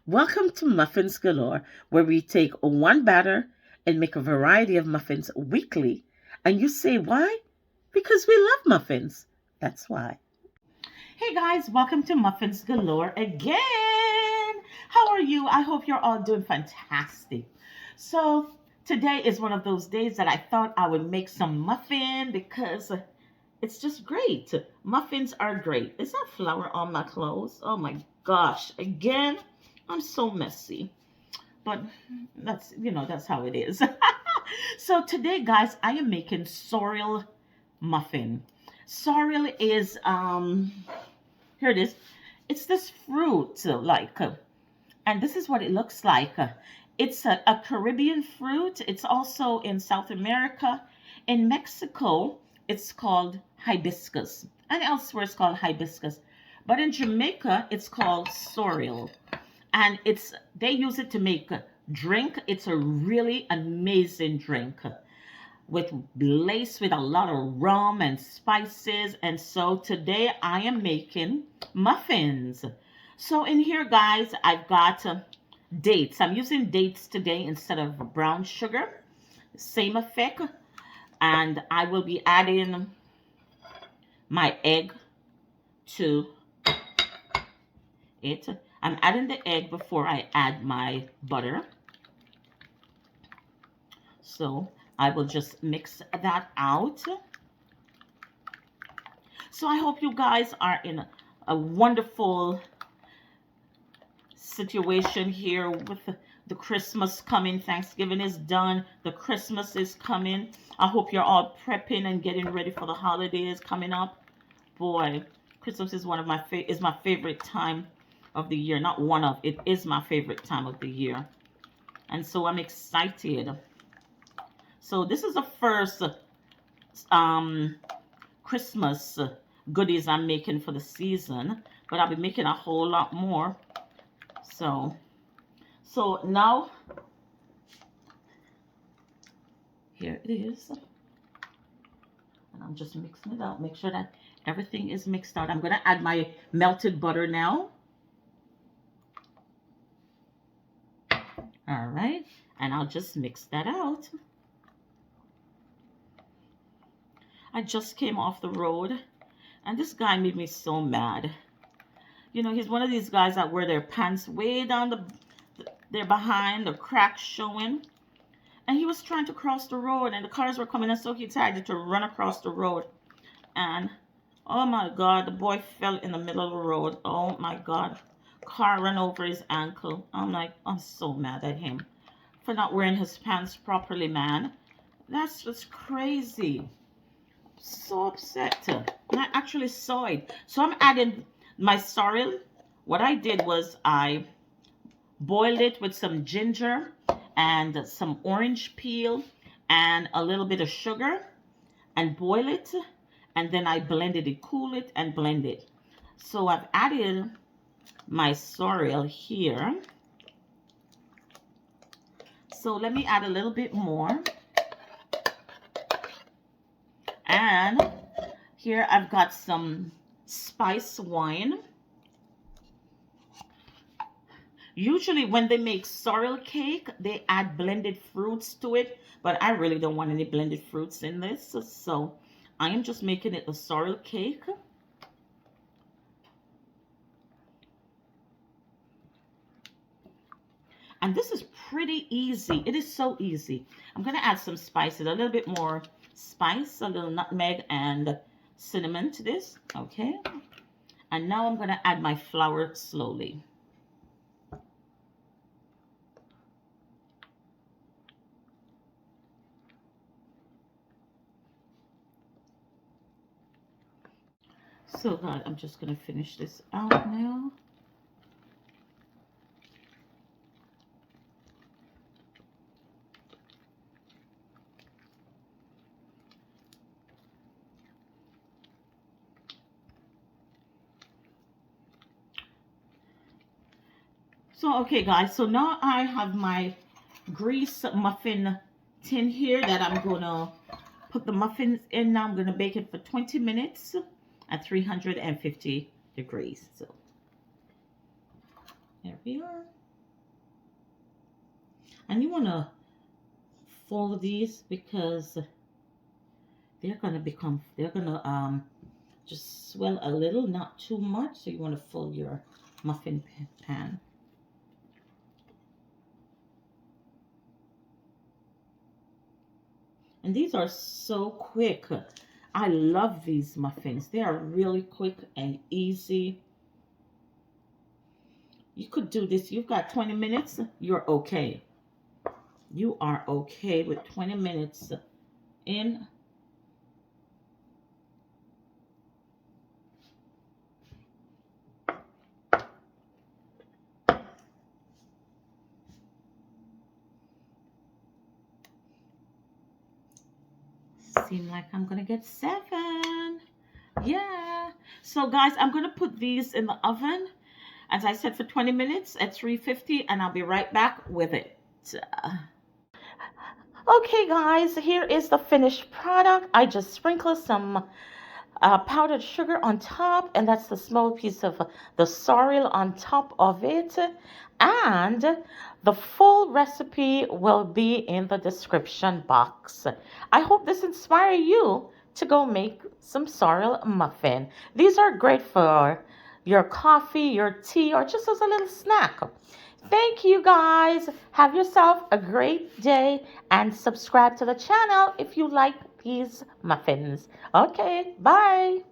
Welcome to Muffins Galore, where we take one batter and make a variety of muffins weekly. And you say why? Because we love muffins. That's why. Hey guys, welcome to Muffins Galore again. How are you? I hope you're all doing fantastic. So, today is one of those days that I thought I would make some muffin because it's just great. Muffins are great. Is that flour on my clothes? Oh my gosh. Again, I'm so messy. But that's how it is. So today, guys, I am making sorrel muffin. Sorrel is here it is. It's this fruit and this is what it looks like. It's a Caribbean fruit. It's also in South America. In Mexico, it's called hibiscus. And elsewhere, it's called hibiscus. But in Jamaica, it's called sorrel. And they use it to make a drink. It's a really amazing drink laced with a lot of rum and spices. And so today I am making muffins. So in here, guys, I've got dates. I'm using dates today instead of brown sugar. Same effect. And I will be adding my egg to it. I'm adding the egg before I add my butter. So I will just mix that out. So I hope you guys are in a wonderful situation here with the Christmas coming. Thanksgiving is done. The Christmas is coming. I hope you're all prepping and getting ready for the holidays coming up. Boy, Christmas is my favorite time of the year. Not one of, it is my favorite time of the year. And so I'm excited. So this is the first Christmas goodies I'm making for the season, but I'll be making a whole lot more. So now here it is. And I'm just mixing it out. Make sure that everything is mixed out. I'm going to add my melted butter now. All right. And I'll just mix that out. I just came off the road and this guy made me so mad. You know, he's one of these guys that wear their pants way down they're behind, the cracks showing. And he was trying to cross the road and the cars were coming and so he decided to run across the road. And oh my God, the boy fell in the middle of the road. Oh my God. Car ran over his ankle. I'm so mad at him for not wearing his pants properly, man. That's just crazy. So upset. And I actually saw it. So I'm adding my sorrel. What I did was I boiled it with some ginger and some orange peel and a little bit of sugar and boil it. And then I blended it, cool it, and blend it. So I've added my sorrel here. So let me add a little bit more. And here I've got some spice wine. Usually when they make sorrel cake, they add blended fruits to it. But I really don't want any blended fruits in this. So I am just making it a sorrel cake. And this is pretty easy. It is so easy. I'm going to add some spices, a little bit more spice, a little nutmeg and cinnamon to this. Okay. And now I'm going to add my flour slowly. So God, I'm just going to finish this out now. So, okay, guys, so now I have my grease muffin tin here that I'm going to put the muffins in. Now I'm going to bake it for 20 minutes at 350 degrees. So, there we are. And you want to fold these because they're going to just swell a little, not too much. So you want to fold your muffin pan. And these are so quick. I love these muffins. They are really quick and easy. You could do this. You've got 20 minutes. You're okay. You are okay with 20 minutes in. Seem like I'm gonna get 7. Yeah. So guys, I'm gonna put these in the oven, as I said, for 20 minutes at 350, and I'll be right back with it. Okay guys, here is the finished product. I just sprinkled some powdered sugar on top, and that's the small piece of the sorrel on top of it. And the full recipe will be in the description box. I hope this inspires you to go make some sorrel muffin. These are great for your coffee, your tea, or just as a little snack. Thank you guys. Have yourself a great day and subscribe to the channel if you like these muffins. Okay, bye.